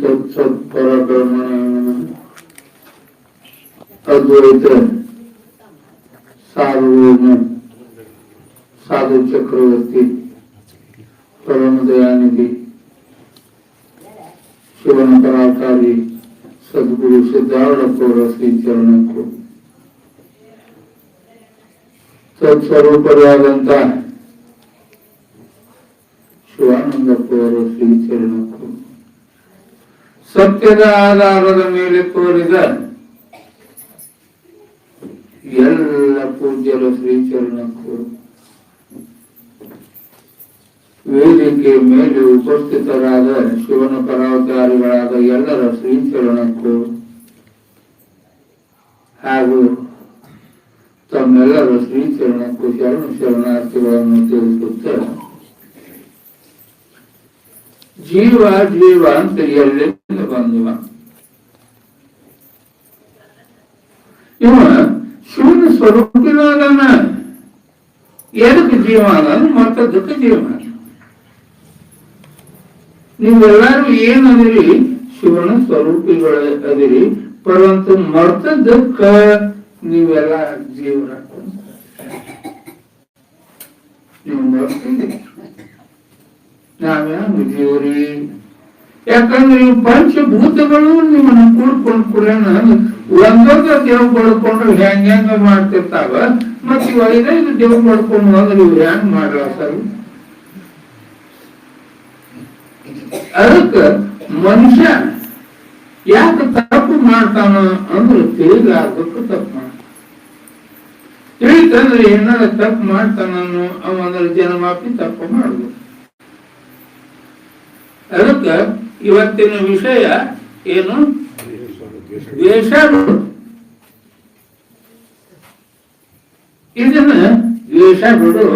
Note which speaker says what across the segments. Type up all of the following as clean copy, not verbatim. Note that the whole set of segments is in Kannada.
Speaker 1: ತತ್ಸತ್ಪರಬ್ರಹ್ಮಣ ಅದ್ವೈತ ಸಾರ್ವಭೌಮ ಸಾಧು ಚಕ್ರವರ್ತಿ ಪರಮ ದಯಾನಿಧಿ ಶಿವನ ಪರಾಕಾರಿ ಸದ್ಗುರು ಸಿದ್ಧಾರೂಢಪ್ಪವರ ಶ್ರೀಚರಣಕ್ಕೂ ತತ್ಸ್ವರೂಪರಾದಂತ ಶಿವಾನಂದಪ್ಪವರ ಶ್ರೀಚರಣಕ್ಕೂ ಸತ್ಯದ ಆಧಾರದ ಮೇಲೆ ತೋರಿದ ಎಲ್ಲ ಪೂಜ್ಯರ ಶ್ರೀಚರಣಕ್ಕೂ ವೇದಿಕೆ ಮೇಲೆ ಉಪಸ್ಥಿತರಾದ ಶಿವನ ಪರಾವತಾರಿಗಳಾದ ಎಲ್ಲರ ಶ್ರೀಚರಣಕ್ಕೂ ಹಾಗೂ ತಮ್ಮೆಲ್ಲರ ಶ್ರೀಚರಣಕ್ಕೂ ಶರಣಾರ್ಥಿಗಳನ್ನು ತಿಳಿಸುತ್ತ ಜೀವ ಜೀವ ಅಂತ ಎಲ್ಲಿಂದ ಬಂದವ ಇವ ಶಿವನ ಸ್ವರೂಪಿನಾದನ ಎದಕ್ಕೆ ಜೀವ ಅದ ಮತ್ತದಕ್ಕೆ ಜೀವ. ನೀವೆಲ್ಲರೂ ಏನದಿರಿ ಶಿವನ ಸ್ವರೂಪಿಗಳ ಅದಿರಿ, ಪರಂತು ಮರ್ತದಕ್ಕ ನೀವೆಲ್ಲ ಜೀವನ ನೀವು ಮರ್ತಿದ್ದೀರಿ. ನಾವ್ಯಾವ ಜೀವರಿ? ಯಾಕಂದ್ರೆ ನೀವು ಪಂಚಭೂತಗಳು ನಿಮ್ಮನ್ನ ಕೂಡ್ಕೊಂಡ್ ಕುರೇನ ಒಂದೊಂದ ದೇವ್ ಬಡ್ಕೊಂಡು ಹೆಂಗ ಮಾಡ್ತಿರ್ತಾವ. ಮತ್ ಇವ 5 ದೇವ್ ಬಡ್ಕೊಂಡು ಹೋದ್ರೆ ಇವ್ ಹೆಂಗ್ ಮಾಡ್ರ ಸರ್? ಅದಕ್ಕ ಮನುಷ್ಯ ಯಾಕೆ ತಪ್ಪು ಮಾಡ್ತಾನ ಅಂದ್ರೆ ತಿಳಿದಾರ್ದಕ್ಕೂ ತಪ್ಪು ಮಾಡ್ತಾನ. ತಿಳಿತಂದ್ರೆ ಏನಾರ ತಪ್ಪು ಮಾಡ್ತಾನನ್ನು ಅವಂದ್ರೆ ಜನ್ಮಾಪಿ ತಪ್ಪು ಮಾಡುದು. ಅದಕ್ಕ ಇವತ್ತಿನ ವಿಷಯ ಏನು? ದ್ವೇಷ. ಇದನ್ನ ದ್ವೇಷ ಬಿಡು,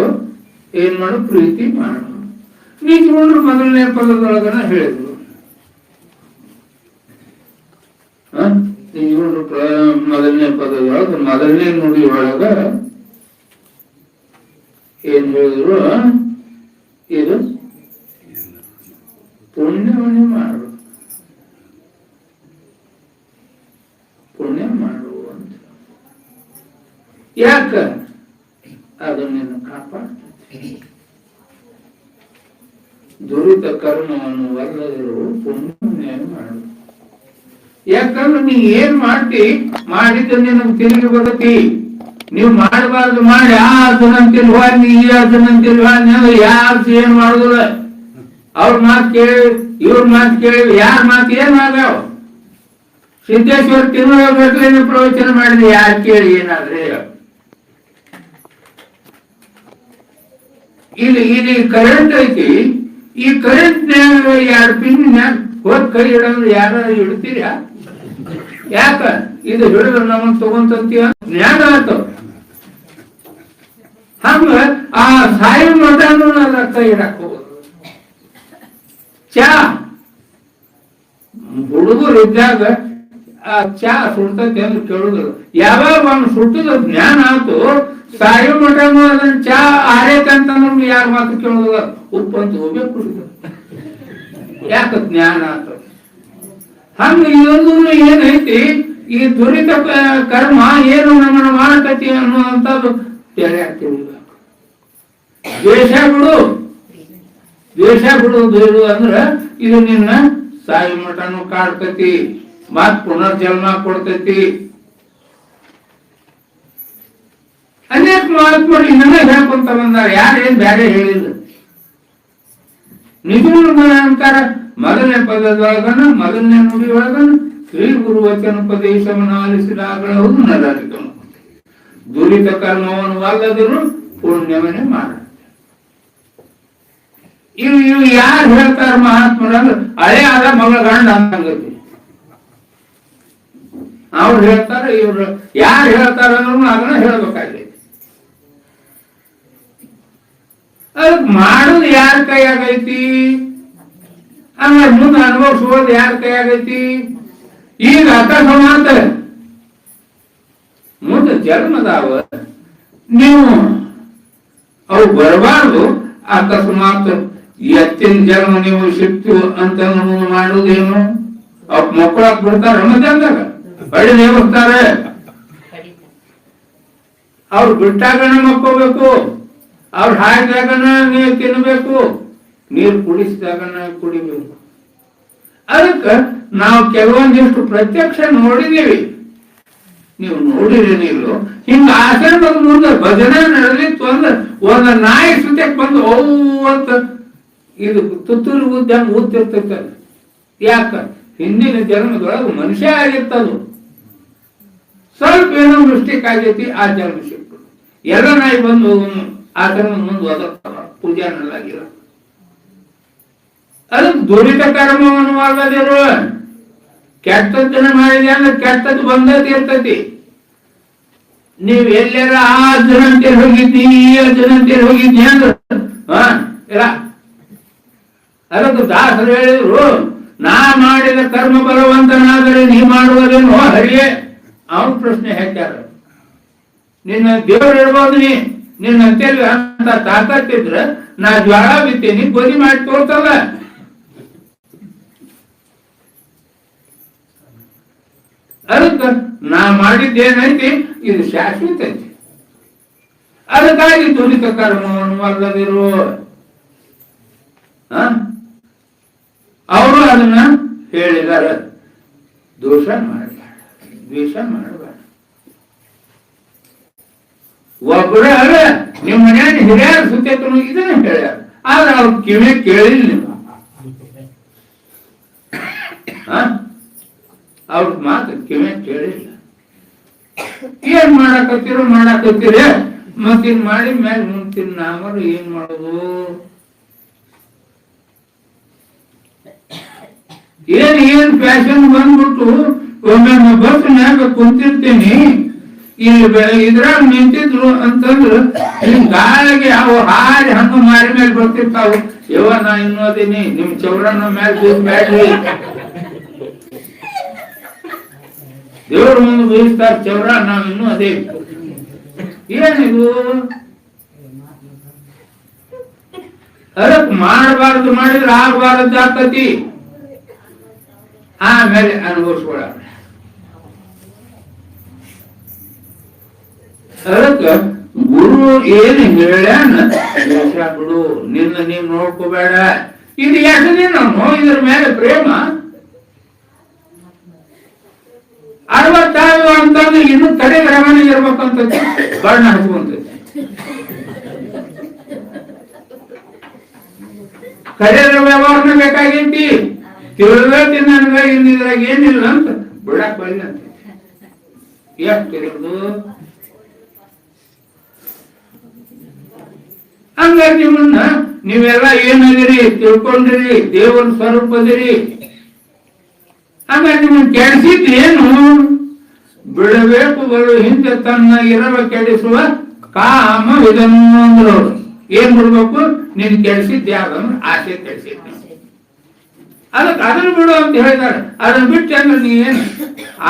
Speaker 1: ಏನ್ ಮಾಡು? ಪ್ರೀತಿ ಮಾಡು. ನೀತಿಗೊಂಡ್ರು ಮೊದಲನೇ ಪದದೊಳಗನ ಹೇಳಿದ್ರು. ನೀತಿಗೊಂಡ್ರು ಮೊದಲನೇ ಪದದೊಳಗ ಮೊದಲನೇ ನುಡಿ ಒಳಗ ಏನ್ ಹೇಳಿದ್ರು? ಇದು ಪುಣ್ಯವನ್ನು ಮಾಡು, ಪುಣ್ಯ ಮಾಡು ಅಂತ. ಯಾಕ? ಅದು ನಿನ್ನ ಕಾಪಾಡ್ತದೆ. ದುರಿತ ಕರ್ಮವನ್ನು ಒಲ್ಲದರು ಪುಣ್ಯ ಮಾಡು. ಯಾಕಂದ್ರೆ ನೀ ಏನ್ ಮಾಡ್ತಿ ಮಾಡಿದ್ದು ನಿನಗೆ ತಿರುಗಿ ಬರತಿ. ನೀವು ಮಾಡಬಾರ್ದು ಮಾಡಿ ಆ ಅದನ್ನಂತಿಲ್ವಾ ನೀ ಈ ಅದನ್ನಂತಿಲ್ವಾ ಯಾರು ಏನ್ ಮಾಡುದಿಲ್ಲ. ಅವ್ರ ಮಾತು ಕೇಳಿ ಇವ್ರ ಮಾತು ಕೇಳಿ ಯಾರ ಮಾತು ಏನಾಗ್ಯಾವ? ಸಿದ್ದೇಶ್ವರ ತಿರುಗೇನು ಪ್ರವಚನ ಮಾಡಿದ್ರೆ ಯಾರು ಕೇಳಿ ಏನಾದ್ರೆ? ಇಲ್ಲಿ ಕರೆಂಟ್ ಐತಿ. ಈ ಕರೆಂಟ್ 2 ಪಿನ್ ಹೋದ್ ಕೈ ಹಿಡಿದ್ರೆ ಯಾರ ಇಡ್ತೀರ? ಯಾಕ? ಇದು ಹಿಡಿದ್ರೆ ನಮ್ಮನ್ನ ತಗೊಂತೀಯ ಜ್ಞಾನ ಆತ. ಹಂಗ ಆ ಸಾಯಿ ಮಠನು ಕೈ ಹಿಡಕ್ ಹೋಗುದು. ಚಾ ಹುಡುಗರು ಇದ್ದಾಗ ಆ ಚಾ ಸುಡ್ತೈತಿ ಅಂದ್ರೆ ಕೇಳುದಿಲ್ಲ. ಯಾವಾಗ ಒಂದು ಸುಟ್ಟದ ಜ್ಞಾನ ಆಯ್ತು, ಸಾಯೋ ಮಠನು ಅದನ್ನ ಚಾ ಆರೇಕಂತಂದ್ರೆ ಯಾರ ಮಾತು ಕೇಳುದಿಲ್ಲ. ಉಪ್ಪಂತ ಹೋಗ್ಬೇಕು ಕುಡಿದ. ಯಾಕ? ಜ್ಞಾನ ಆತ. ಹಂಗ ಇದೊಂದು ಏನೈತಿ, ಈ ದುರಿತ ಕರ್ಮ ಏನು ನಮ್ಮನ್ನ ಮಾಡತೈತಿ ಅನ್ನುವಂಥದ್ದು ತಿಳಿಬೇಕು. ದ್ವೇಷ ಬಿಡು, ದ್ವೇಷ ಬಿಡುವುದು ಅಂದ್ರ ಇದು ನಿನ್ನ ಸಾಯಿ ಮಠನು ಕಾಡ್ತೈತಿ, ಮತ್ ಪುನರ್ಜನ್ಮ ಕೊಡ್ತೈತಿ. ಅನೇಕ ಮಹಾತ್ಮರು ಇನ್ನೇ ಹೇಳ್ಕೊಂತ ಬಂದಾರ. ಯಾರೇನ್ ಬ್ಯಾರೆ ಹೇಳಿಲ್ಲ. ನಿಜವಾದ ಅಂತಾರ ಮೊದಲನೇ ಪದದೊಳಗನ ಮೊದಲನೇ ನುಡಿ ಒಳಗನ ಶ್ರೀ ಗುರು ವಚನೋಪದೇಶವನ್ನು ಆಲಿಸಿದಾಗಲೂ ನರರಿಕನು ದುರಿತ ಕರ್ಮವನ್ನು ಅಲ್ಲದರೂ ಪುಣ್ಯವನ್ನೇ ಮಾಡ. ಇವು ಯಾರು ಹೇಳ್ತಾರ ಮಹಾತ್ಮರಂದ್ರೆ ಹಳೆ ಆದ ಮಗಳ ಗಂಡ ಅಂತಂಗತಿ. ಅವ್ರು ಹೇಳ್ತಾರ, ಇವ್ರು ಯಾರು ಹೇಳ್ತಾರ ಅನ್ನೋನು ಅದನ್ನ ಹೇಳ್ಬೇಕಾಗೈತಿ. ಅದಕ್ಕೆ ಮಾಡುದು ಯಾರ ಕೈಯಾಗೈತಿ? ಆಮೇಲೆ ಮುಂದೆ ಅನುಭವಿಸೋದು ಯಾರ ಕೈಯಾಗೈತಿ? ಈಗ ಅಕಸ್ಮಾತ್ ಮುಂದೆ ಜನ್ಮದಾವ ನೀವು ಅವು ಬರಬಾರ್ದು. ಅಕಸ್ಮಾತ್ ಎತ್ತಿನ ಜನ್ಮ ನೀವು ಸಿಕ್ತು ಅಂತ ಮಾಡುವುದೇನು? ಅವ್ರ ಮಕ್ಕಳಾಕ್ ಬಿಡ್ತಾರ ಮಧ್ಯಾಹ್ನದಾಗ ಹೊಡಿದೇ ಹೋಗ್ತಾರೆ. ಅವ್ರು ಬಿಟ್ಟಾಗನ ಮಕ್ಕೋಬೇಕು, ಅವ್ರು ಹಾಯ್ದಾಗನ ನೀರು ತಿನ್ಬೇಕು, ನೀರು ಕುಡಿಸಿದಾಗನ ಕುಡಿಬೇಕು. ಅದಕ್ಕ ನಾವು ಕೆಲವೊಂದಿಷ್ಟು ಪ್ರತ್ಯಕ್ಷ ನೋಡಿದೀವಿ. ನೀವು ನೋಡಿರೇನಿಲ್ಲ, ಹಿಂಗ ಆಶ್ರಮದ ಮುಂದೆ ಭಜನೆ ನಡೆದಿತ್ತು ಅಂದ್ರೆ ಒಂದ ನಾಯಿ ಸುತ್ತಕ್ಕೆ ಬಂದು ಅಂತ ಇದು ತುತ್ತೂರು ಉದ್ದಂಗ ಊದ್ತಿರ್ತೈತೆ. ಯಾಕ? ಹಿಂದಿನ ಜನ್ಮದೊಳಗೆ ಮನುಷ್ಯ ಆಗಿರ್ತದು, ಸ್ವಲ್ಪ ಏನೋ ಮಿಸ್ಟೇಕ್ ಆಗೈತಿ, ಆ ಜನ್ಮ ಸಿಕ್ತು. ಎಲ್ಲ ನಾಯಿ ಬಂದು ಆಶ್ರಮದ ಮುಂದೆ ಓದತ್ತಾವ, ಪೂಜಾನಲ್ಲಾಗಿಲ್ಲ. ಅದಕ್ಕೆ ದುರಿತ ಕರ್ಮವನ್ನು ಮಾಡದಿರು. ಕೆಟ್ಟದ್ದನ್ನ ಮಾಡಿದೆ ಅಂದ್ರೆ ಕೆಟ್ಟದ್ದು ಬಂದತಿ ಇರ್ತತಿ. ನೀವ್ ಎಲ್ಲಾರ ಆ ಜನಂತೇಳಿ ಹೋಗಿದ್ದಿ, ಈ ಜನಂತೇಳಿ ಹೋಗಿದ್ದಿ ಅಂದ್ರೆ ಇಲ್ಲ. ಅದಕ್ಕೆ ದಾಸರು ಹೇಳಿದ್ರು, ನಾ ಮಾಡಿದ ಕರ್ಮ ಬಲವಂತನಾದರೆ ನೀ ಮಾಡುವುದೇನೋ ಹರಿಯೇ. ಅವನ ಪ್ರಶ್ನೆ ಹಾಕ್ಯಾರ, ನಿನ್ನ ದೇವ್ರು ಇರ್ಬೋದು, ನಿನ್ನ ಅಂತೇಳಿ ಅಂತ ತಾಕತ್ತಿದ್ರ ನಾ ಜ್ವಾಳ ಬಿತ್ತೇನಿ, ಗೋಧಿ ಮಾಡಿ ತೋರ್ತಲ್ಲ. ಅದಕ್ಕೆ ನಾ ಮಾಡಿದ್ದೇನೈತಿ ಇದು ಶಾಶ್ವತ ಐತಿ. ಅದಕ್ಕಾಗಿ ದುರಿತ ಕರ್ಮವನ್ನು ಅಲ್ಲದಿರು. ಅವರು ಅದನ್ನ ಹೇಳಿದಾರ, ದೋಷ ಮಾಡಬೇಡ, ದ್ವೇಷ ಮಾಡಬೇಡ. ಒಬ್ಬರೇ ಅಲ್ಲ, ನಿಮ್ಮ ಮನೆಯ ಹಿರಿಯರ ಸುತ್ತೇತನು ಇದನ್ನ ಹೇಳ್ಯಾರ, ಆದ್ರೆ ಅವ್ರ ಕಿವಿ ಕೇಳಿಲ್ಲ. ನೀವು ಅವ್ರ ಮಾತು ಕಿವಿ ಕೇಳಿಲ್ಲ. ಏನ್ ಮಾಡಾಕತ್ತೀರ ಮತ್ತಿನ್ ಮಾಡಿ ಮೇಲೆ ಮುಂತಿನ ನಾಮರು ಏನ್ ಮಾಡೋದು? ಏನ್ ಫ್ಯಾಷನ್ ಬಂದ್ಬಿಟ್ಟು ಒಮ್ಮೆ ಬಸ್ ಮ್ಯಾಗ ಕುಂತಿರ್ತೀನಿ, ಇದ್ರಾಗ ನಿಂತಿದ್ರು ಅಂತಂದ್ರು ಗಾಳಿಗೆ ಅವು ಹಾರಿ ಹಣ್ಣು ಮಾರಿ ಮೇಲೆ ಬರ್ತಿರ್ತಾವ. ಯವ್ವ ನಾ ಇನ್ನೂ ಅದೀನಿ, ನಿಮ್ ಚೌರನ್ನ ಮೇಲೆ ಬೀಸ್ಬ್ಯಾಡ್ರಿ, ದೇವ್ರ ಮುಂದೆ ಬೀಸ್ತಾರ ಚೌರ, ನಾವ್ ಇನ್ನೂ ಅದೇ. ಏನಿದು? ಅದಕ್ಕೆ ಮಾಡಬಾರದು, ಮಾಡಿದ್ರೆ ಆಗಬಾರದು ಆಗ್ತತಿ. ಆಮೇಲೆ ಅನುಭವಿಸ್ಕೊಳ. ಅದಕ್ಕೆ ಗುರು ಏನು ಹೇಳ್ಯಾನ, ಬಿಡು, ನಿನ್ನ ನೀವ್ ನೋಡ್ಕೋಬೇಡ. ಇದು ಯಾಕಂದ್ರೆ ನಾವು ಇದ್ರ ಮೇಲೆ ಪ್ರೇಮ 65 ಅಂತಂದ್ರೆ ಇನ್ನು ತಡೆ ರಮಣೆ ಇರ್ಬೇಕಂತ ಬಣ್ಣ ಹಚ್ಕೊಂತೈತಿ. ಕಡೆಯ ವ್ಯವಹಾರನ ಬೇಕಾಗೈತಿ. ತಿಳಿದೈತಿ ನನ್ಗ ಇದ್ರಾಗ ಏನಿಲ್ಲ ಅಂತ ಬಿಡಕ್ ಬಳಿ ಅಂತ ಎಷ್ಟು ತಿಳಿದು. ಹಂಗಾಗಿ ನಿಮ್ಮನ್ನ ನೀವೆಲ್ಲ ಏನದಿರಿ ತಿಳ್ಕೊಂಡಿರಿ, ದೇವರ ಸ್ವರೂಪದಿರಿ. ಹಂಗಾಗಿ ನಿಮ್ಮನ್ನ ಕೆಡಿಸಿದ್ದೇನು? ಬಿಡಬೇಕು ಬರು ಹಿಂದೆ ತನ್ನ ಇರವ ಕೆಡಿಸುವ ಕಾಮ ಇದನ್ನು ಅಂದ್ರು. ಏನ್ ಬಿಡ್ಬೇಕು? ನೀನ್ ಕೆಡಿಸಿದ್ ಯಾವ್ದಂದ್ರೆ ಆಸೆ ಕೆಡಿಸಿದ್. ಅದಕ್ಕೆ ಅದನ್ನು ಬಿಡು ಅಂತ ಹೇಳಿದಾರೆ. ಅದನ್ನ ಬಿಟ್ಟು ಅಂದ್ರೆ ನೀ ಏನು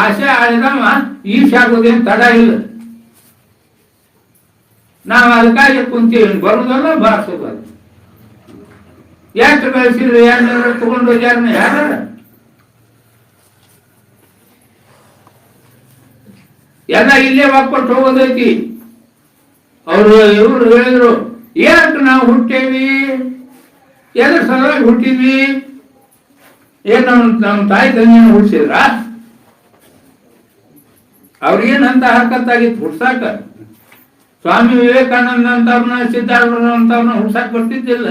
Speaker 1: ಆಸೆ ಆಳಿದವ ಈಶ ಆಗೋದೇನು ತಡ ಇಲ್ಲ. ನಾವು ಅದಕ್ಕಾಗಿ ಕುಂತೀವಿ, ಬರುದಲ್ಲ ಬಾರಿಸೋದಲ್ಲ. ಎಷ್ಟು ಕಳಿಸಿದ್ರೆ ಏನಾರ ತಗೊಂಡು ಹೋಗ್ಯಾರ ಯಾರ? ಎಲ್ಲ ಇಲ್ಲೇ ವಾಪಟ್ಟು ಹೋಗೋದೈತಿ. ಇವ್ರು ಹೇಳಿದ್ರು, ಯಾಕೆ ನಾವು ಹುಟ್ಟೇವಿ, ಎದ್ರ ಸಲುವಾಗಿ ಹುಟ್ಟಿದ್ವಿ? ಏನ್ ನಮ್ಮ ತಾಯಿ ತಂಗಿನ ಹುಡ್ಸಿದ್ರ? ಅವ್ರಿಗೇನಂತ ಹರಕತ್ತಾಗಿತ್ತು ಹುಡ್ಸಾಕ? ಸ್ವಾಮಿ ವಿವೇಕಾನಂದ ಅಂತವ್ರನ್ನ, ಸಿದ್ಧಾರ್ಥ ಅಂತವ್ರನ್ನ ಹುಡ್ಸಾಕ್ ಬರ್ತಿದ್ದಿಲ್ಲ.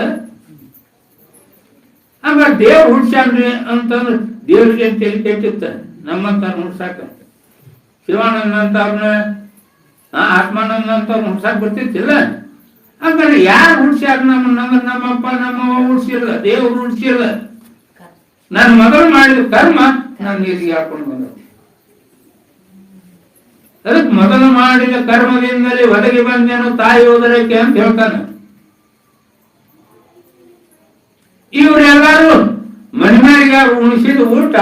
Speaker 1: ಆಮೇಲೆ ದೇವ್ರು ಹುಡ್ಸ್ಯಾನ್ರಿ ಅಂತಂದ್ರೆ ದೇವ್ರಿಗೆ ತಲೆ ಕೆಟ್ಟಿತ್ತ ನಮ್ಮಂತ ಹುಡ್ಸಾಕ. ಶಿವಾನಂದ ಅಂತವ್ರನ್ನ, ಆತ್ಮಾನಂದ ಅಂತವ್ರನ್ನ ಹುಡ್ಸಾಕ್ ಬರ್ತಿತ್ತಿಲ್ಲ. ಹಂಗಾರೆ ಯಾರು ಹುಡ್ಸ್ಯಾರ ನಮ್ಮನ್ನಂದ್ರೆ ನಮ್ಮಪ್ಪ ನಮ್ಮವ್ವ ಹುಡ್ಸಿಲ್ಲ, ದೇವ್ರು ಹುಡ್ಸಿಲ್ಲ. ನನ್ನ ಮಗಳು ಮಾಡಿದ ಕರ್ಮ ನಾನು ನೀರಿಗೆ ಹಾಕೊಂಡು ಬಂದ. ಅದಕ್ಕೆ ಮೊದಲು ಮಾಡಿದ ಕರ್ಮದಿಂದಲೇ ಒದಗಿ ಬಂದೇನು ತಾಯಿ ಹೋದರಕ್ಕೆ ಅಂತ ಹೇಳ್ತಾನೆ. ಇವರೆಲ್ಲರೂ ಮನೆಗೆ ಉಣಿಸಿದ ಊಟ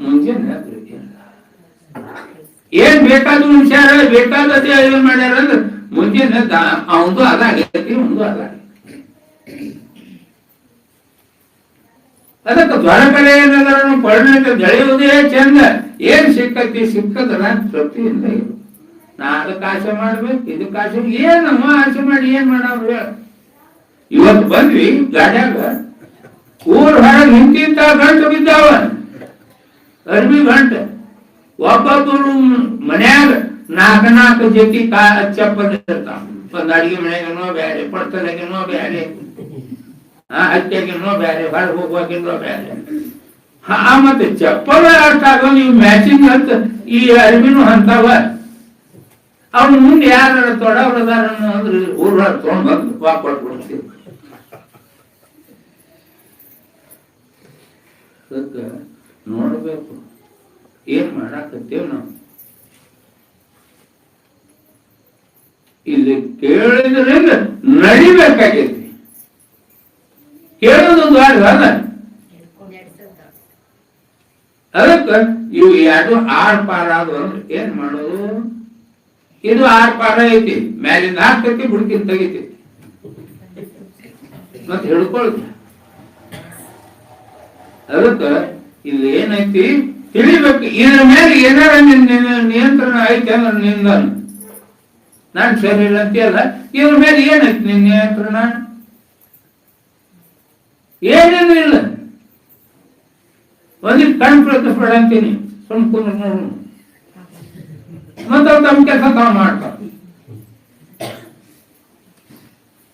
Speaker 1: ಮುಂಜಾನೆ ಏನ್ ಬೇಕಾದ ಉಣಿಸ್ಯಾರ, ಬೇಕಾದದೇ ಏನ್ ಮಾಡ್ಯಾರ ಅಂದ್ರೆ ಮುಂಜಾನೆ ಅವಂದು ಅದಾಗೈತಿ, ಒಂದು ಅದಾಗೈತಿ. ಅದಕ್ಕೆ ದೊರಕಲೇ ಏನಾದ್ರೂ ಪರಿಣಿತ ಬೆಳೆಯುವುದೇ ಚಂದ. ಏನ್ ಸಿಕ್ಕತಿ ಸಿಕ್ಕದಲ್ಲ ತೃಪ್ತಿಯಿಂದ ಇರು. ನಾ ಅದಕ್ಕೆ ಆಸೆ ಮಾಡ್ಬೇಕು, ಇದಕ್ಕೆ ಆಸೆ ಏನಮ್ಮ ಆಸೆ ಮಾಡಿ ಏನ್ ಮಾಡವ್ರು ಹೇಳ. ಇವತ್ತು ಬಂದ್ವಿ ಗಾಡ್ಯಾಗ, ಊರ್ ಹೊರಗೆ ನಿಂತಿಂತ ಗಂಟು ಬಿದ್ದಾವ, ಅರ್ಬಿ ಗಂಟು. ಒಬ್ಬೊಬ್ಬರು ಮನ್ಯಾಗ ನಾಲ್ಕು ಜೊತೆ ಚಪ್ಪಲ್ ಇರ್ತಾವ. ಒಂದ್ ಅಡಿಗೆ ಮನೆಗನೋ ಬ್ಯಾರೆ, ಪಡ್ತಲಾಗನೋ ಬ್ಯಾರೆ, ಹತ್ತೆಗಿನೋ ಬ್ಯಾರೆ, ಹೊರಗೆ ಹೋಗುವಾಗಿನೋ ಬ್ಯಾರೆ. ಮತ್ತೆ ಚಪ್ಪಲ್ ಅರ್ಥ ಆಗೋ ನೀವು ಮ್ಯಾಚಿಂಗ್ ಅಂತ ಈ ಅರ್ಬಿನೂ ಅಂತಾವ. ಅವ್ನ ಮುಂದೆ ಯಾರು ತೊಡವ್ರದಾರ ಅಂದ್ರೆ ಊರ ತೊಗೊಂಡ್ ಬಂದು ವಾಪಸ್ ಕೊಡ್ತೀವಿ. ಅದಕ್ಕೆ ನೋಡ್ಬೇಕು ಏನ್ ಮಾಡಾಕತ್ತೇವ್ ನಾವು. ಇಲ್ಲಿ ಕೇಳಿದ್ರಿಂದ ನಡಿಬೇಕಾಗೈತಿ. ಕೇಳೋದು ದ್ವಾರ ಅಲ್ಲ. ಅದಕ್ಕೆ ಇವು ಎರಡು ಆರ್ ಪಾರ ಅದು ಅಂದ್ರೆ ಏನ್ ಮಾಡೋದು. ಇದು ಆರ್ ಪಾರ ಐತಿ, ಮ್ಯಾಲಿಂದ ಹಾಕ್ತೈತಿ, ಬುಡಕಿಂದ ತೆಗಿತೈತಿ, ಮತ್ತೆ ಹಿಡ್ಕೊಳ್ತಿ. ಅದಕ್ಕ ಇಲ್ಲಿ ಏನೈತಿ ತಿಳಿಬೇಕು. ಇದ್ರ ಮೇಲೆ ಏನಾರ ನಿಯಂತ್ರಣ ಐತಿ ಅಂದ್ರೆ ನಿಂದ ನಾನ್ ಸರಿ ಇಲ್ಲ ಅಂತೀಯಲ್ಲ, ಇದ್ರ ಮೇಲೆ ಏನೈತಿ ನಿನ್ ನಿಯಂತ್ರಣ? ಏನೇನು ಇಲ್ಲ. ಒಂದಿಟ್ಟು ಕಣ್ ಪ್ರತಿಸ್ಬೇಡ ಅಂತೀನಿ, ಸುಮ್ ಕುಂದ್ರ ನೋಡು. ಮತ್ತೆ ತಮ್ಮ ಕೆಲಸ ತಾವು ಮಾಡ್ತಾರ.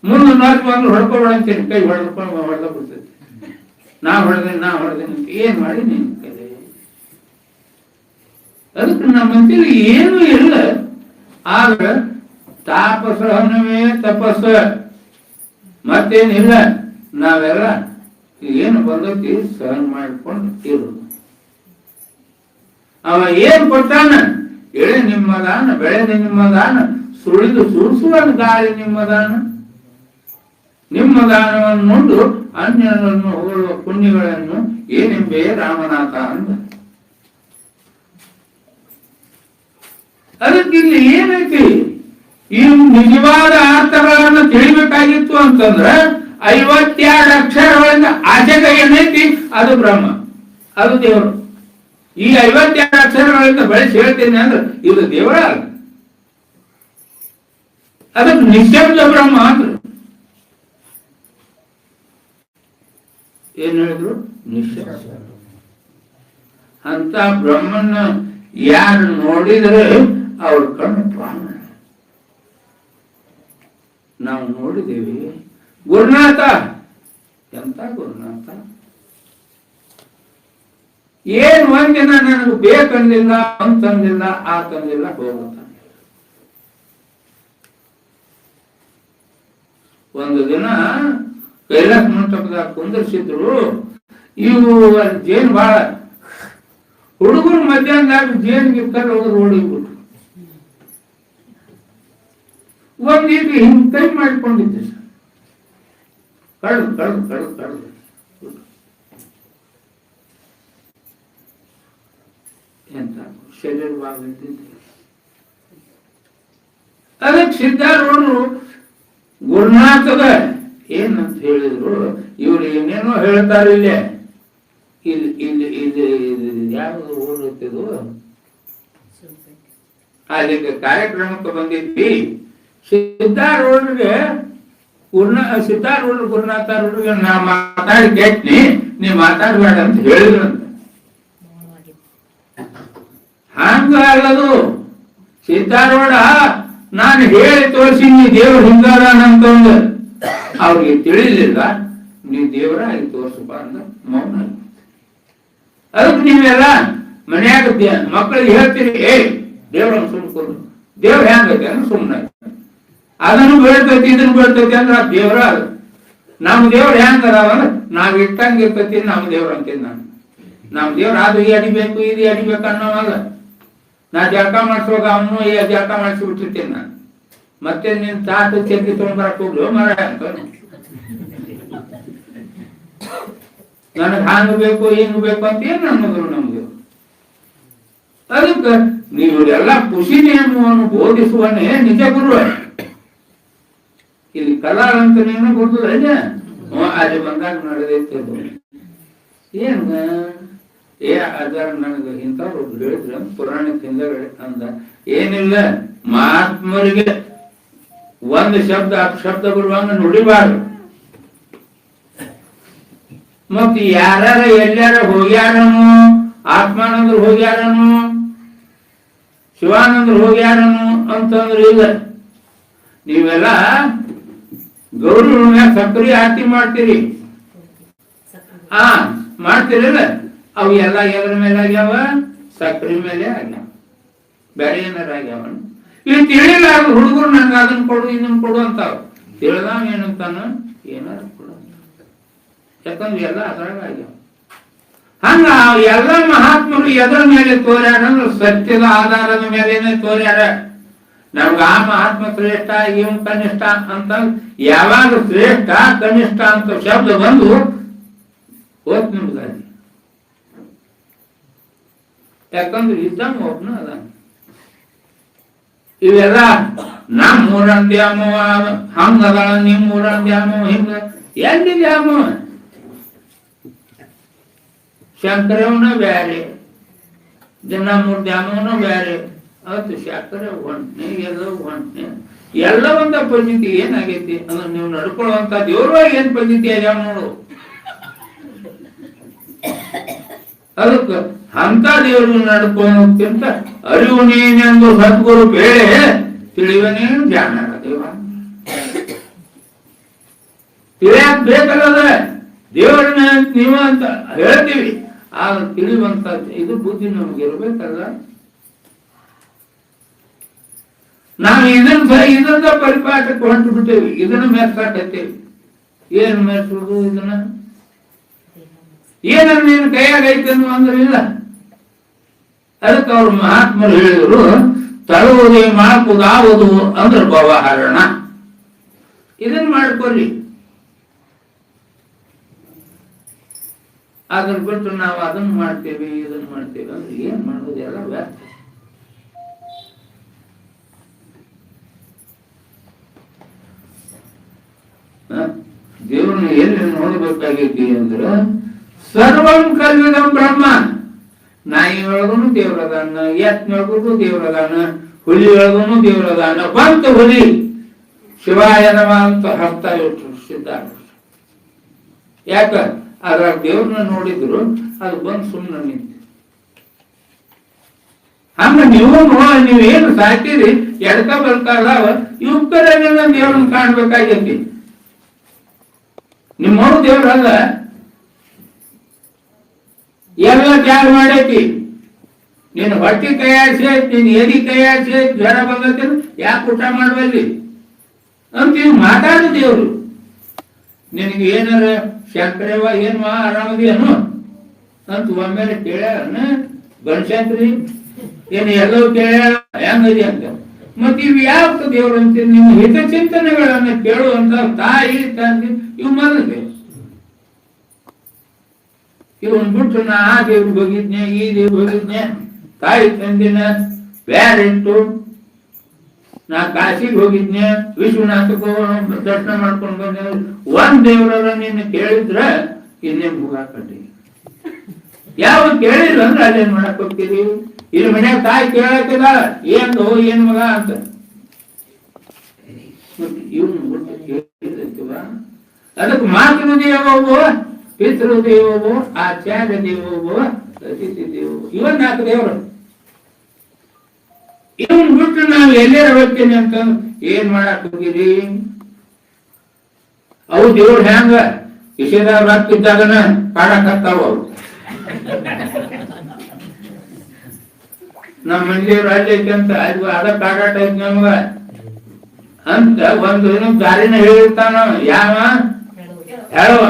Speaker 1: ಮುಂದೆ ನಾಲ್ಕು ಬಂದು ಹೊಡ್ಕೊಬೇಡ ಅಂತೀನಿ, ಕೈ ಹೊಡೆದ್ಕೊಂಡು ಹೊಡೆದ ಬಿಡ್ತೈತಿ. ನಾ ಹೊಡೆದೇನೆ ಏನ್ ಮಾಡಿ ನಿನ್ ಕಲೆ. ಅದಕ್ಕೆ ನಮ್ಮ ಮಂದಿಲಿ ಏನೂ ಇಲ್ಲ. ಆಗ ತಾಪಸವೇ ತಪಸ್ಸ, ಮತ್ತೇನಿಲ್ಲ. ನಾವೆಲ್ಲ ಏನು ಬಂದೈತಿ ಸಹನ ಮಾಡ್ಕೊಂಡು ಇರೋದು. ಅವ ಏನ್ ಕೊಟ್ಟಾನ, ಎಳೆ ನಿಮ್ಮದಾನ, ಬೆಳೆ ನಿಮ್ಮದಾನ, ಸುಳಿದು ಸುರಿಸುವ ಗಾಳಿ ನಿಮ್ಮದಾನ. ನಿಮ್ಮ ದಾನವನ್ನು ನುಂಡು ಅನ್ಯರನ್ನು ಹೊಗಳುವ ಪುಣ್ಯಗಳನ್ನು ಏನೆಂಬೆ ರಾಮನಾಥ ಅಂತ. ಅದಕ್ಕೆ ಇಲ್ಲಿ ಏನೈತಿ, ಈ ನಿಜವಾದ ಅರ್ಥಗಳನ್ನು ತಿಳಿಬೇಕಾಗಿತ್ತು ಅಂತಂದ್ರ 52 ಅಕ್ಷರಗಳಿಂದ ಆಚೆಗೆ ಏನೈತಿ ಅದು ಬ್ರಹ್ಮ, ಅದು ದೇವರು. ಈ 52 ಅಕ್ಷರಗಳಿಂದ ಬೆಳೆಸಿ ಹೇಳ್ತೇನೆ ಅಂದ್ರೆ ಇದು ದೇವರ ಅಲ್ಲ. ಅದಕ್ಕೆ ನಿಶ್ಶಬ್ದ ಬ್ರಹ್ಮ ಅಂದ್ರೆ ಏನ್ ಹೇಳಿದ್ರು, ನಿಶ್ಶಬ್ದ. ಅಂತ ಬ್ರಹ್ಮನ ಯಾರು ನೋಡಿದ್ರೆ ಅವ್ರ ಕಣ್ಣು ಪ್ರಾಣ. ನಾವು ನೋಡಿದೇವಿ. ಗುರುನಾಥ ಎಂತ ಗುರುನಾಥ, ಏನ್ ಒಂದಿನ ನನಗೆ ಬೇಕಂದಿಲ್ಲ, ಅಂತಂದಿಲ್ಲ, ಆತಂದಿಲ್ಲ, ಹೋಗುತ್ತ. ಒಂದು ದಿನ ಕೈಲಾಸ ಮಂಟಪದಾಗ ಕುಂದರ್ಸಿದ್ರು. ಇವು ಜೇನ್ ಬಾಳ ಹುಡುಗರು ಮಧ್ಯಾಹ್ನದಾಗ ಜೇನ್ ಗಿರ್ತಾರೆ, ಹೋದ್ರು ಓಡಿಬಿಟ್ರು. ಒಂದೀಗ ಹಿಂಗ್ ಕೈ ಮಾಡಿಕೊಂಡಿದ್ದೆ ಸರ್, ಕಳ್ದು ಕಳ್ದು ಕಳ್ದು ಕಳ್ದು ಎಂತ ಶರೀರವಾಗಿದ್ದಿದ್ದು. ಅದಕ್ಕೆ ಸಿದ್ಧಾರೂಢರು ಗುರುನಾಥದ ಏನಂತ ಹೇಳಿದ್ರು, ಇವ್ರು ಏನೇನೋ ಹೇಳ್ತಾರೆ. ಇಲ್ಲೇ ಇಲ್ಲಿ ಇಲ್ಲಿ ಇಲ್ಲಿ ಯಾವುದು ಓಡುತ್ತಿದ್ದು, ಅಲ್ಲಿ ಕಾರ್ಯಕ್ರಮಕ್ಕೆ ಬಂದಿದ್ವಿ. ಸಿದ್ಧಾರೂಢರಿಗೆ ಸಿದ್ಧಾರೂಢರು ಗುರುನಾಥರಿಗೆ ನಾ ಮಾತಾಡಿ ಕೇಳ್ತೀನಿ, ನೀ ಮಾತಾಡ್ಬೇಡ ಅಂತ ಹೇಳಿದ್ರಂತ. ಹಂಗ ಅಲ್ಲದು. ಸಿದ್ಧಾರೂಢ ನಾನು ಹೇಳಿ ತೋರಿಸಿ ನೀ ದೇವ್ರ ಹಿಂಗಾರಂತಂದು ಅವ್ರಿಗೆ ತಿಳಿಲಿಲ್ಲ. ನೀ ದೇವರ ಆಗಿ ತೋರ್ಸಪ್ಪ ಅಂದ ಮೌನ. ಅದಕ್ಕೆ ನೀವೆಲ್ಲ ಮನ್ಯಾಗ ಮಕ್ಕಳಿಗೆ ಹೇಳ್ತೀರಿ, ದೇವ್ರನ್ನ ಸುಮ್ಕೊಂಡು ದೇವ್ರ ಹೆಂಗೈತೆ ಅಂದ್ರೆ ಸುಮ್ಮನೆ ಅದನ್ನು ಬೀಳ್ತೈತಿ ಇದನ್ನು ಬೀಳ್ತೈತಿ ಅಂದ್ರೆ ಅದು ದೇವ್ರ. ಅದು ನಮ್ಮ ದೇವ್ರ ಹೆಂಗ ಅದಾವಂದ್ರೆ ನಾವ್ ಇಟ್ಟಂಗ ಇರ್ತೈತಿ ನಮ್ಮ ದೇವ್ರ ಅಂತೀನಿ ನಾನು. ನಮ್ಮ ದೇವ್ರ ಅದು ಈ ಅಡಿಬೇಕು ಇದು ಅಡಿಬೇಕು ಅನ್ನೋವಲ್ಲ. ನಾ ಜಳಕ ಮಾಡಿಸುವಾಗ ಅವನು ಜಳಕ ಮಾಡಿಸಿ ಬಿಟ್ಟಿರ್ತೀನಿ ನಾನು. ಮತ್ತೆ ನಿನ್ ತಾತು ಚೆಂದಿ ತಗೊಂಡ್ಬರಕ್ ಹೋಗ್ಲು ಮರ ಅಂತ ನನಗೆ ಹಾಂಗ್ ಬೇಕು ಹಿಂಗ್ ಬೇಕು ಅಂತ ಏನ್ ನನ್ನದ್ರು ನಮ್ಗೆ. ಅದಕ್ಕೆ ನೀವು ಎಲ್ಲ ಖುಷಿ ನಿಯಮವನ್ನು ಬೋಧಿಸುವನೇ ನಿಜ ಗುರು. ಇಲ್ಲಿ ಕಲಾ ಅಂತ ನೀನು ಗೊತ್ತಿಲ್ಲ ಅಲ್ಲಿ ಬಂದಾಗ ನಡೆದೈತೆ. ಏನ್ ಅದರ ನನಗೆ ಇಂಥವ್ರು ಹೇಳಿದ್ರ ಪುರಾಣಕ್ಕೆ ಹಿಂದಗಡೆ ಅಂದ ಏನಿಲ್ಲ, ಮಹಾತ್ಮರಿಗೆ ಒಂದು ಶಬ್ದ ಅಪಶಬ್ದ ಬರುವಂಗ ನುಡಿಬಾರ್ದು. ಮತ್ ಯಾರ ಎಲ್ಲಾರ ಹೋಗ್ಯಾರನು, ಆತ್ಮಾನಂದ್ರು ಹೋಗ್ಯಾರನು, ಶಿವಾನಂದ್ರು ಹೋಗ್ಯಾರನು ಅಂತಂದ್ರೆ ಇಲ್ಲ. ನೀವೆಲ್ಲ ಗೌರಿ ಹುಣ್ಣಿಮೆ ಸಕ್ರಿ ಆರತಿ ಮಾಡ್ತೀರಿ, ಮಾಡ್ತೀರಲ್ಲ, ಅವು ಎಲ್ಲ ಎದ್ರ ಮೇಲೆ ಆಗ್ಯಾವ? ಸಕ್ರಿ ಮೇಲೆ ಆಗ್ಯಾವ, ಬೇರೆ ಏನಾರ ಆಗ್ಯಾವ? ಇಲ್ಲಿ ತಿಳಿಲ್ಲ ಹುಡುಗರು ನಂಗೆ ಅದನ್ನ ಕೊಡು ಇದನ್ನ ಕೊಡು ಅಂತಾವ. ತಿಳಿದಾವ ಏನಂತಾನ ಏನಾರ ಕೊಡು, ಯಾಕಂದ್ರೆ ಎಲ್ಲ ಅದ್ರಾಗ ಆಗ್ಯಾವ. ಹಂಗ ಎಲ್ಲ ಮಹಾತ್ಮರು ಎದ್ರ ಮೇಲೆ ತೋರ್ಯಾರ ಅಂದ್ರೆ ಸತ್ಯದ ಆಧಾರದ ಮೇಲೇನೆ ತೋರ್ಯಾರ. ನಮ್ಗ ಆ ಮಹಾತ್ಮ ಶ್ರೇಷ್ಠ, ಇವನ್ ಕನಿಷ್ಠ ಅಂತ ಯಾವಾಗ ಶ್ರೇಷ್ಠ ಕನಿಷ್ಠ ಅಂತ ಶಬ್ದ ಬಂದು ಹೋತ್ ನಿಮ್ಗಾಗಿ. ಯಾಕಂದ್ರೆ ಇದ್ದಂಗ ಒಬ್ನ ಅದ. ಇವೆಲ್ಲ ನಮ್ ಊರಂದ್ಯಾಮ ಹಂಗದ, ನಿಮ್ ಊರಂದ್ಯಾಮ ಹಿಂಗ ಎಲ್ಲಿದ್ಯಾಮ? ಶಂಕರವನ ಬ್ಯಾರೆ, ನಮ್ಮೂರ್ ದ್ಯಾಮವನ ಬ್ಯಾರೆ, ಅವತ್ತು ಶಂಕರ ಹೊಂಟ್ನೆ ಎಲ್ಲ ಹೊಂಟ್ನೆ ಎಲ್ಲ ಒಂದ ಪದ್ಧತಿ ಏನಾಗೈತಿ ಅಂದ್ರೆ ನೀವು ನಡ್ಕೊಳ್ಳುವಂತ ದೇವ್ರವಾಗಿ ಏನ್ ಪದ್ಧತಿ ಆಗ್ಯಾವ ನೋಡು. ಅದಕ್ಕೆ ಅಂತ ದೇವರು ನಡ್ಕೊಳ್ಳೋಕ್ಕಿಂತ ಅರಿವು ನೀನೆಂದು ಸದ್ಗುರು ಬೇಳೆ ತಿಳಿವನೇನು ಧ್ಯಾನ ದೇವ ತಿಳಿಯಾಕ ಬೇಕಲ್ಲದ ದೇವರನ್ನ ನೀವು ಅಂತ ಹೇಳ್ತೀವಿ. ಆದ್ರೆ ತಿಳಿಯುವಂತ ಇದು ಬುದ್ಧಿ ನಮ್ಗೆ ಇರ್ಬೇಕಲ್ಲ. ನಾವು ಇದನ್ನ ಪರಿಪಾಠಕ್ಕೆ ಹೊಂಟು ಬಿಟ್ಟೇವಿ, ಇದನ್ನ ಮೆರ್ಸಾಕತ್ತೇವಿ. ಏನ್ ಮೆರ್ಸುದು? ಇದನ್ನ ಏನ ನೀನು ಕೈಯಾಗ ಐತೆ ಅಂದ್ರೆ ಇಲ್ಲ. ಅದಕ್ಕೆ ಅವ್ರು ಮಹಾತ್ಮರು ಹೇಳಿದ್ರು, ತಳುವುದೇ ಮಾಡಕುದಾವುದು ಅಂದ್ರೆ ಭವಹರಣ. ಇದನ್ನ ಮಾಡ್ಕೊಳ್ಳಿ. ಅದ್ರ ಬಿಟ್ಟು ನಾವು ಅದನ್ನ ಮಾಡ್ತೇವೆ ಇದನ್ನ ಮಾಡ್ತೇವೆ ಅಂದ್ರೆ ಏನ್ ಮಾಡೋದು? ಎಲ್ಲ ವ್ಯರ್ಥ. ದೇವ್ರನ್ನ ಎಲ್ಲಿ ನೋಡ್ಬೇಕಾಗೈತಿ ಅಂದ್ರ ಸರ್ವಂ ಕಲ್ವಿದಂ ಬ್ರಹ್ಮ. ನಾಯಿ ಒಳಗೂನು ದೇವ್ರದಾನ, ಎತ್ನೊಳಗೂ ದೇವ್ರದಾನ, ಹುಲಿ ಒಳಗೂನು ದೇವ್ರದಾನ. ಬಂತು ಹುಲಿ, ಶಿವಾಯ ನಮಃ ಅಂತ ಹಸ್ತ ಇಟ್ಟಿದ್ದಾರೆ. ಯಾಕ? ಅದ್ರಾಗ ದೇವ್ರನ್ನ ನೋಡಿದ್ರು, ಅದು ಬಂದು ಸುಮ್ಮನೆ ನಿಂತು. ಹಂಗ ನೀವೇನು ಸಾಕಿರಿ ಎಡ್ಕ ಬಲ್ಕ ಅದಾವ, ಇವಕ್ಕರೆಲ್ಲ ದೇವ್ರನ್ನ ಕಾಣ್ಬೇಕಾಗೈತಿ. ನಿಮ್ಮವ್ರು ದೇವ್ರಲ್ಲ, ಎಲ್ಲ ತ್ಯಾಗ ಮಾಡೈತಿ. ನೀನು ಹೊಟ್ಟಿ ಕೈಯಾಡ್ಸಿ ಐತಿ, ನೀನ್ ಎದಿ ಕೈಯಾಡ್ಸಿ ಐತಿ, ಜ್ವರ ಬಂದೈತಿ, ಯಾಕೆ ಊಟ ಮಾಡುವಲ್ಲಿ ಅಂತ ಇವ್ ಮಾತಾಡು ದೇವ್ರು. ನಿನಗೆ ಏನಾರ ಶಂಕರವ ಏನ್ ಆರಾಮದಿಯನು ಅಂತ ಒಮ್ಮೆಲೆ ಕೇಳ್ಯಾರನ ಗಣಶಂಕರಿ ಏನ್ ಎಲ್ಲವೂ ಕೇಳ್ಯಾರ ಹೆಂಗದಿ ಅಂತ. ಮತ್ ಇವ್ ಯಾವ ದೇವ್ರು ಅಂತೀರಿ? ನಿಮ್ಮ ಹಿತಚಿಂತನೆಗಳನ್ನ ಕೇಳುವಂತ ತಾಯಿ ತಂದೆ ಇವ್ ಮೊದಲು. ಇವನ್ ಬಿಟ್ಟು ನಾ ಆ ದೇವ್ರಿಗೆ ಹೋಗಿದ್ನೆ, ಈ ದೇವ್ರಿಗೆ ಹೋಗಿದ್ನೆ, ತಾಯಿ ತಂದಿನ ಬ್ಯಾರಿಟ್ಟು, ನಾ ಕಾಶಿಗೆ ಹೋಗಿದ್ನೆ, ವಿಶ್ವನಾಥಕ್ಕೆ ದರ್ಶನ ಮಾಡ್ಕೊಂಡು ಬಂದ. ಒಂದ್ ದೇವ್ರ ನಿನ್ನ ಕೇಳಿದ್ರ ಇನ್ನೇನ್ ಮುಗಾಕಟ್ಟಿ. ಯಾವ ಕೇಳಿಲ್ಲ ಅಂದ್ರೆ ಅಲ್ಲೇನ್ ಮಾಡಕ್ ಹೋಗ್ತೀರಿ? ಇಲ್ಲಿ ಮನ್ಯಾಗ ತಾಯಿ ಕೇಳಕ್ಕಿಲ್ಲ, ಏನ್ ಮಗ ಅಂತ. ಇವನ್ ಬಿಟ್ಟು ಕೇಳಿರ್ತೀವ. ಅದಕ್ಕೆ ಮಾತೃ ದೇವೋ, ಪಿತೃ ದೇವೋ, ಆಚಾರ್ಯ ದೇವೋ, ಅತಿಥಿ ದೇವೋ, ಇವನ್ 4 ದೇವರು. ಇವನ್ ಬಿಟ್ಟು ನಾವು ಎಲ್ಲೇ ಹೋಗ್ತೀನಿ ಅಂತ ಏನ್ ಮಾಡಕ್ ಹೋಗಿರಿ? ಅವು ದೇವ್ರು ಹೆಂಗ ವಿಷಯದಾಗ ರಾಕ್ತಿದ್ದಾಗನ ಕಾಡಕತ್ತಾವ. ಅವು ನಮ್ಮ ಮಂದಿಯವ್ರು ಅಲ್ಲೈತಿ ಅಂತ ಅದ ಕಾಡಾಟ ಐತಿ ನಮ್ಗ ಅಂತ ಒಂದು ದಾರಿನ ಹೇಳಿರ್ತಾನ. ಯಾವ ಹೇಳುವ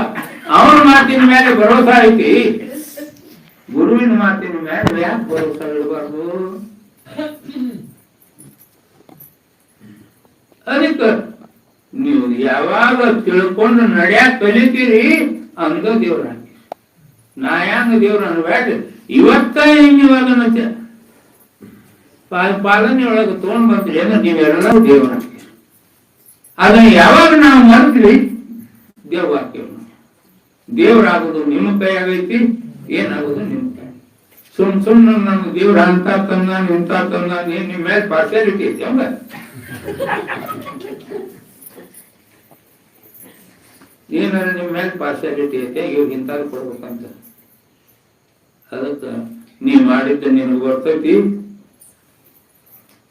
Speaker 1: ಅವನ ಮಾತಿನ ಮೇಲೆ ಭರೋಸಾ ಐತಿ, ಗುರುವಿನ ಮಾತಿನ ಮೇಲೆ ಯಾಕೆ ಭರೋಸಾ ಇಡಬಾರ್ದು? ಅದಕ್ಕೆ ನೀವು ಯಾವಾಗ ತಿಳ್ಕೊಂಡು ನಡ್ಯಾಕ ಕಲಿತೀರಿ ಅಂದ ದೇವ್ರ. ನಾ ಹೆಂಗ ದೇವ್ರ ಅನ್ಬೇಡ, ಇವತ್ತ ಹಿಂಗಿವಾಗ ಪಾಲನೆ ಒಳಗೆ ತಗೊಂಡ್ ಬಂದ್ರಿ ಅಂದ್ರೆ ನೀವೆಲ್ಲರೂ ದೇವ್ರ. ಅದನ್ನ ಯಾವಾಗ ನಾವು ಮರ್ತೀವಿ ದೇವ್ವಾಕ್ಯವ್ರು ದೇವರಾಗೋದು ನಿಮ್ಮ ಕೈ ಆಗೈತಿ, ಏನಾಗೋದು ನಿಮ್ಮ ಕೈ. ಸುಮ್ನೆ ನಮ್ಗೆ ದೇವ್ರ ಅಂತ ತಂದ ಇಂತ ತಂದ ನಿಮ್ ಮೇಲೆ ಪಾರ್ಶಾಲಿಟಿ ಐತಿ ಅವಂಗ. ಏನಾರ ನಿಮ್ ಮೇಲೆ ಪಾರ್ಶಾಲಿಟಿ ಐತೆ, ಇವ್ರಿಗೆ ಇಂಥದ್ದು ಕೊಡ್ಬೇಕಂತ. ಅದಕ್ಕೆ ನೀ ಮಾಡಿದ್ದ ನಿನಗೆ ಬರ್ತೈತಿ,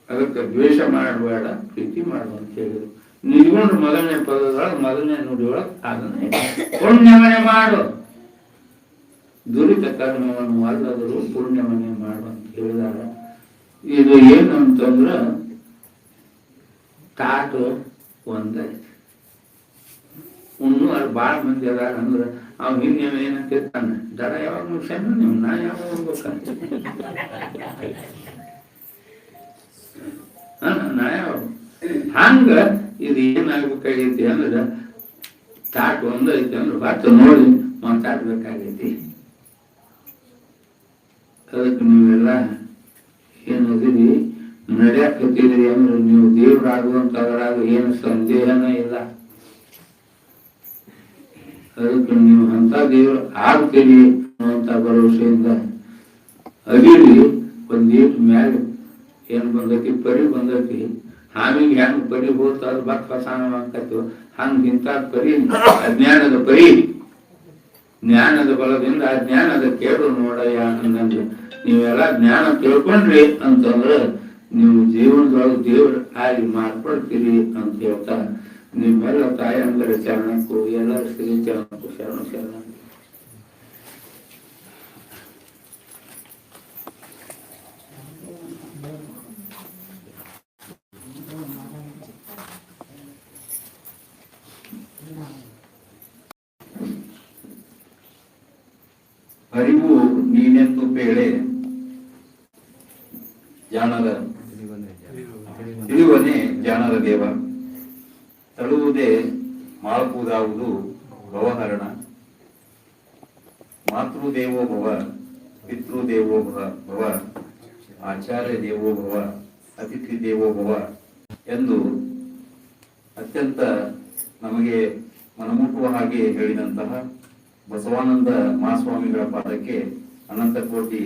Speaker 1: ಅದಕ್ಕೆ ದ್ವೇಷ ಮಾಡಬೇಡ, ಪ್ರೀತಿ ಮಾಡು ಅಂತ ಹೇಳಿದ್ರು. ನಿಜಗೊಂಡು ಮೊದಲನೇ ಪದದೊಳಗೆ ಮೊದಲನೇ ನುಡಿಯೊಳಗೆ ಅದನ್ನ ಪುಣ್ಯವನ್ನೇ ಮಾಡು, ದುರಿತ ಕರ್ಮವನ್ನು ಅಲ್ಲದರೂ ಪುಣ್ಯವನ್ನೇ ಮಾಡು ಅಂತ ಹೇಳಿದಾರ. ಇದು ಏನು ಅಂತಂದ್ರ ತಾಟು ಒಂದೇ ಉಣ್ಣು. ಅಲ್ಲಿ ಬಾಳ ಮಂದಿ ಅದಾರ ಅಂದ್ರ ಅವ್ ಹಿಂದೇವ ಏನಂತಿರ್ತಾನ, ದಡ ಯಾವಾಗ ಮುಗಿಸ್ಯಾನ ನೀವು, ನಾ ಯಾವಾಗ ಹೋಗ್ಬೇಕಂತ, ನಾ ಯಾವಾಗ ಹಂಗ. ಇದು ಏನಾಗ್ಬೇಕಾಗೈತಿ ಅಂದ್ರ ತಾಟ್ ಒಂದೈತಿ ಅಂದ್ರೆ ಹೊತ್ತು ನೋಡಿ ಮಾತಾಡ್ಬೇಕಾಗೈತಿ. ಅದಕ್ಕೆ ನೀವೆಲ್ಲ ಏನದಿರಿ ನಡೆಯಕತ್ತಿದ್ರಿ ಅಂದ್ರೆ ನೀವು ದೇವ್ರಾಗುವಂತದ್ರಾಗ ಏನು ಸಂದೇಹನೇ ಇಲ್ಲ. ಅದಕ್ಕೆ ನೀವು ಅಂತ ದೇವ್ರು ಆಗ್ತೀರಿ ಅನ್ನುವಂತ ಭರವಸೆಯಿಂದ ಅದಿರಿ. ಒಂದೀಟ್ ಮ್ಯಾಲ ಏನ್ ಬಂದೈತಿ, ಪರಿ ಬಂದೈತಿ. ಹಾವಿಗೆ ಹೆಂಗ್ ಪರಿ ಹೋತ ಭಕ್ತ ಫಸಾನವಾಗ್ತೈತು, ಹಂಗ ಇಂಥ ಪರಿ ಅಜ್ಞಾನದ ಪರಿ, ಜ್ಞಾನದ ಬಲದಿಂದ ಅಜ್ಞಾನದ ಕೇಳು ನೋಡಯ್ಯ ಅನ್ನಂದ್ರೆ ನೀವೆಲ್ಲ ಜ್ಞಾನ ತಿಳ್ಕೊಂಡ್ರಿ ಅಂತಂದ್ರ ನೀವು ಜೀವನದೊಳಗೆ ದೇವ್ರ ಆಗಿ ಮಾರ್ಪಡ್ತೀರಿ ಅಂತ ಹೇಳ್ತಾ ನಿಮ್ಮೆಲ್ಲ ತಾಯಂದರ ಚರಣಕ್ಕೂ ಎಲ್ಲರ ಶ್ರೀ ಚರಣಕ್ಕೂ ಶರಣ ಶರಣ.
Speaker 2: ಅರಿವು ನೀನೆಂದು ಬೇಳೆ ಜಾಣದ ತಿಳಿವನೇ ಜಾಣದ ದೇವ, ತಳುವುದೇ ಮಾಡುವುದಾವುದು ಭವಹರಣ. ಮಾತೃದೇವೋ ಭವ, ಪಿತೃದೇವೋ ಭವ, ಆಚಾರ್ಯ ದೇವೋ ಭವ, ಅತಿಥಿ ದೇವೋ ಭವ ಎಂದು ಅತ್ಯಂತ ನಮಗೆ ಮನಮುಟ್ಟುವ ಹಾಗೆ ಹೇಳಿದಂತಹ ಬಸವಾನಂದ ಮಹಾಸ್ವಾಮಿಗಳ ಪಾದಕ್ಕೆ ಅನಂತ ಕೋಟಿ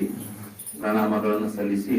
Speaker 2: ಪ್ರಣಾಮಗಳನ್ನು ಸಲ್ಲಿಸಿ